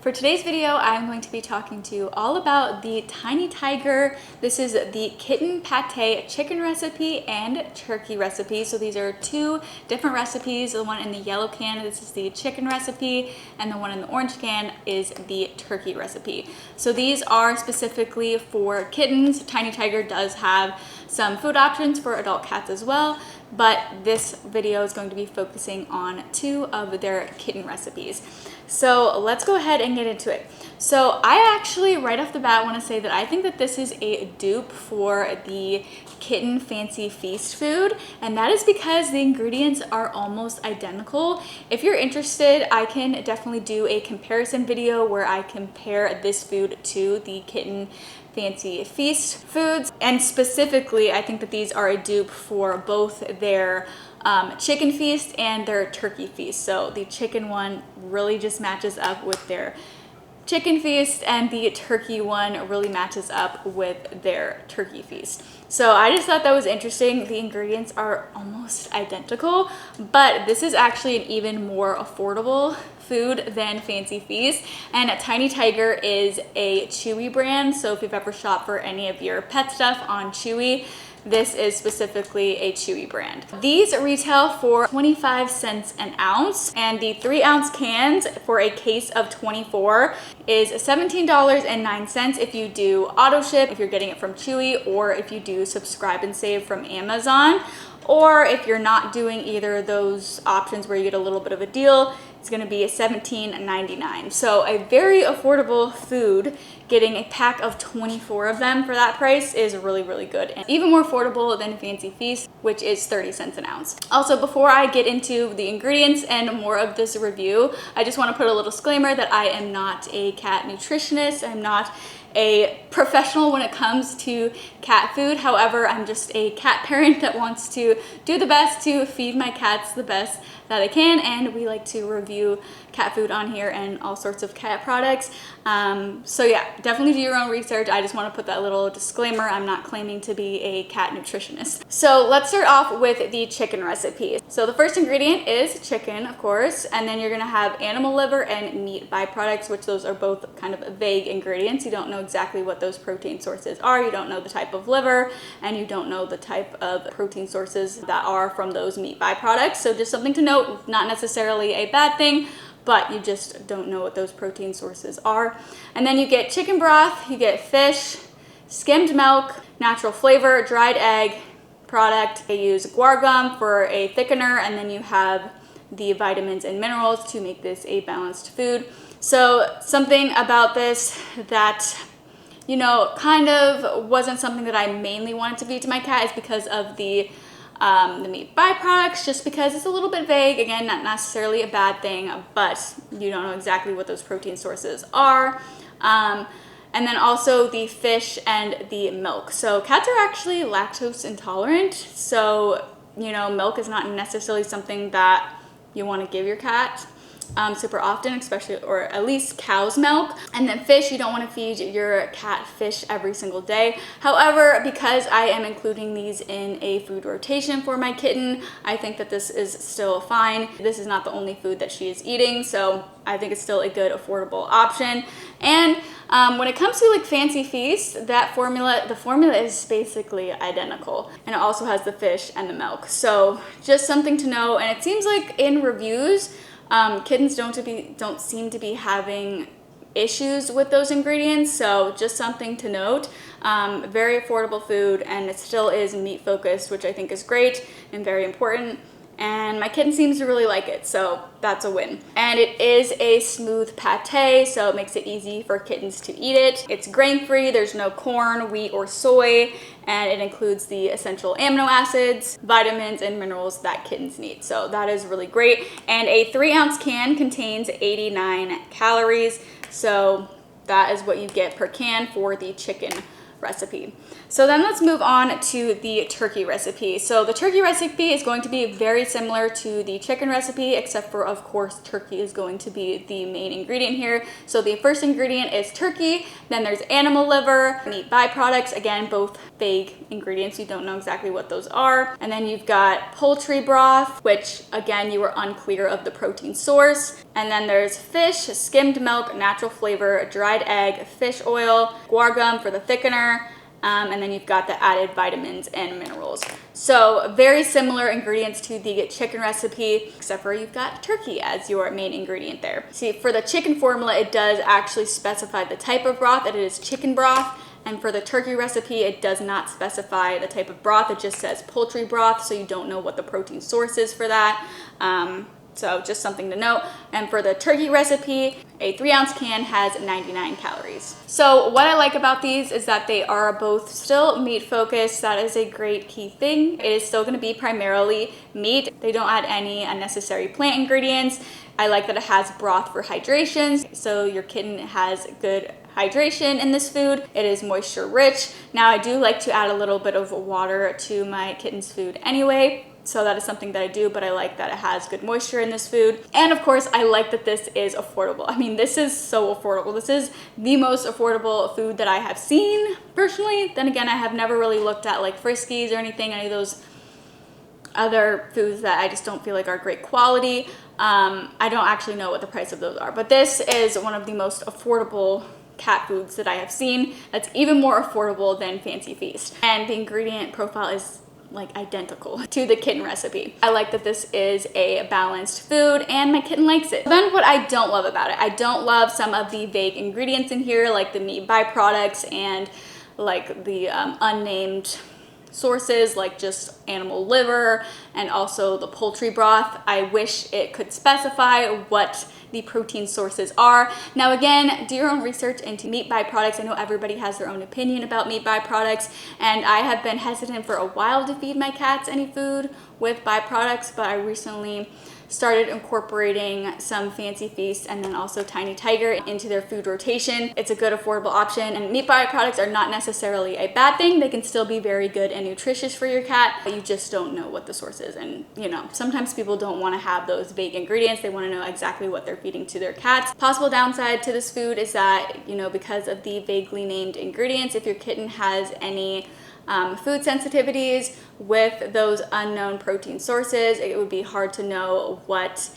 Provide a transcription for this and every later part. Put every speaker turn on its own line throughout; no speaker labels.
For today's video, I'm going to be talking to you all about the Tiny Tiger. This is the Kitten Pâté chicken recipe and turkey recipe. So these are two different recipes. The one in the yellow can, this is the chicken recipe, and the one in the orange can is the turkey recipe. So these are specifically for kittens. Tiny Tiger does have some food options for adult cats as well, but this video is going to be focusing on two of their kitten recipes. So let's go ahead and get into it. So I actually, right off the bat, want to say that I think that this is a dupe for the Kitten Fancy Feast food, and that is because the ingredients are almost identical. If you're interested, I can definitely do a comparison video where I compare this food to the Kitten Fancy Feast foods, and specifically I think that these are a dupe for both their chicken feast and their turkey feast. So the chicken one really just matches up with their chicken feast, and the turkey one really matches up with their turkey feast. So I just thought that was interesting. The ingredients are almost identical, but this is actually an even more affordable food than Fancy Feast. And Tiny Tiger is a Chewy brand, so if you've ever shopped for any of your pet stuff on Chewy, this is specifically a Chewy brand. These retail for 25 cents an ounce, and the 3-ounce cans for a case of 24 is $17.09 if you do auto ship, if you're getting it from Chewy, or if you do subscribe and save from Amazon. Or if you're not doing either of those options where you get a little bit of a deal, it's gonna be $17.99. So a very affordable food. Getting a pack of 24 of them for that price is really, really good. And even more affordable than Fancy Feast, which is 30 cents an ounce. Also, before I get into the ingredients and more of this review, I just wanna put a little disclaimer that I am not a cat nutritionist. I'm not a professional when it comes to cat food. However, I'm just a cat parent that wants to do the best to feed my cats the best that I can, and we like to review cat food on here and all sorts of cat products. So yeah, definitely do your own research. I just want to put that little disclaimer. I'm not claiming to be a cat nutritionist. So let's start off with the chicken recipe. So the first ingredient is chicken, of course, and then you're gonna have animal liver and meat byproducts, which those are both kind of vague ingredients. You don't know exactly what those protein sources are. You don't know the type of liver, and you don't know the type of protein sources that are from those meat byproducts. So just something to note, not necessarily a bad thing, but you just don't know what those protein sources are. And then you get chicken broth, you get fish, skimmed milk, natural flavor, dried egg product. They use guar gum for a thickener, and then you have the vitamins and minerals to make this a balanced food. So something about this that, you know, kind of wasn't something that I mainly wanted to feed to my cat is because of the meat byproducts, just because it's a little bit vague. Again, not necessarily a bad thing, but you don't know exactly what those protein sources are. And then also the fish and the milk. So cats are actually lactose intolerant. So, you know, milk is not necessarily something that you want to give your cat super often, especially, or at least cow's milk. And then fish, you don't want to feed your cat fish every single day. However, because I am including these in a food rotation for my kitten, I think that this is still fine. This is not the only food that she is eating, so I think it's still a good affordable option. And when it comes to like Fancy Feast, the formula is basically identical, and it also has the fish and the milk. So just something to know. And it seems like in reviews, kittens don't seem to be having issues with those ingredients, so just something to note. Very affordable food, and it still is meat focused, which I think is great and very important. And my kitten seems to really like it, so that's a win. And it is a smooth pate, so it makes it easy for kittens to eat it. It's grain-free, there's no corn, wheat, or soy, and it includes the essential amino acids, vitamins, and minerals that kittens need. So that is really great. And a 3-ounce can contains 89 calories, so that is what you get per can for the chicken recipe. So then let's move on to the turkey recipe. So the turkey recipe is going to be very similar to the chicken recipe, except for, of course, turkey is going to be the main ingredient here. So the first ingredient is turkey, then there's animal liver, meat byproducts, again, both vague ingredients, you don't know exactly what those are. And then you've got poultry broth, which again, you were unclear of the protein source. And then there's fish, skimmed milk, natural flavor, dried egg, fish oil, guar gum for the thickener, and then you've got the added vitamins and minerals. So very similar ingredients to the chicken recipe, except for you've got turkey as your main ingredient there. See, for the chicken formula, it does actually specify the type of broth, that it is chicken broth. And for the turkey recipe, it does not specify the type of broth. It just says poultry broth, so you don't know what the protein source is for that. So just something to note. And for the turkey recipe, a 3-ounce can has 99 calories. So what I like about these is that they are both still meat focused. That is a great key thing. It is still gonna be primarily meat. They don't add any unnecessary plant ingredients. I like that it has broth for hydration, so your kitten has good hydration in this food. It is moisture rich. Now I do like to add a little bit of water to my kitten's food anyway. So that is something that I do, but I like that it has good moisture in this food. And of course, I like that this is affordable. I mean, this is so affordable. This is the most affordable food that I have seen personally. Then again, I have never really looked at like Friskies or anything, any of those other foods that I just don't feel like are great quality. I don't actually know what the price of those are, but this is one of the most affordable cat foods that I have seen. That's even more affordable than Fancy Feast. And the ingredient profile is like identical to the kitten recipe. I like that this is a balanced food and my kitten likes it. Then what I don't love about it, I don't love some of the vague ingredients in here, like the meat byproducts and like the unnamed sources, like just animal liver and also the poultry broth. I wish it could specify what the protein sources are. Now again, do your own research into meat byproducts. I know everybody has their own opinion about meat byproducts, and I have been hesitant for a while to feed my cats any food with byproducts, but I recently started incorporating some Fancy Feast and then also Tiny Tiger into their food rotation. It's a good affordable option, and meat byproducts are not necessarily a bad thing. They can still be very good and nutritious for your cat, but you just don't know what the source is. And you know, sometimes people don't want to have those vague ingredients. They want to know exactly what they're feeding to their cats. Possible downside to this food is that, you know, because of the vaguely named ingredients, if your kitten has any food sensitivities with those unknown protein sources, it would be hard to know what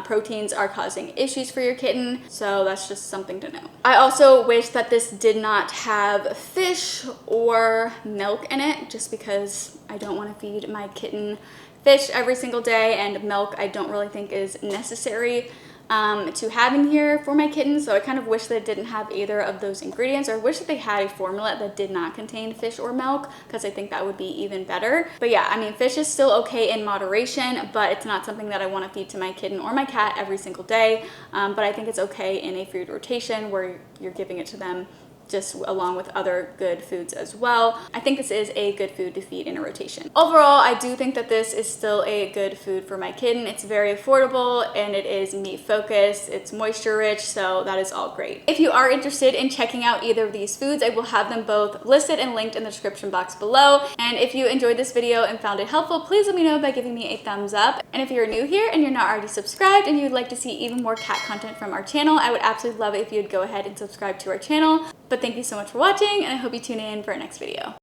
proteins are causing issues for your kitten. So that's just something to know. I also wish that this did not have fish or milk in it, just because I don't want to feed my kitten fish every single day, and milk I don't really think is necessary to have in here for my kittens. So I kind of wish that it didn't have either of those ingredients, or I wish that they had a formula that did not contain fish or milk, because I think that would be even better. But yeah, I mean, fish is still okay in moderation, but it's not something that I want to feed to my kitten or my cat every single day. But I think it's okay in a food rotation where you're giving it to them just along with other good foods as well. I think this is a good food to feed in a rotation. Overall, I do think that this is still a good food for my kitten. It's very affordable and it is meat focused. It's moisture rich, so that is all great. If you are interested in checking out either of these foods, I will have them both listed and linked in the description box below. And if you enjoyed this video and found it helpful, please let me know by giving me a thumbs up. And if you're new here and you're not already subscribed and you'd like to see even more cat content from our channel, I would absolutely love it if you'd go ahead and subscribe to our channel. But thank you so much for watching, and I hope you tune in for our next video.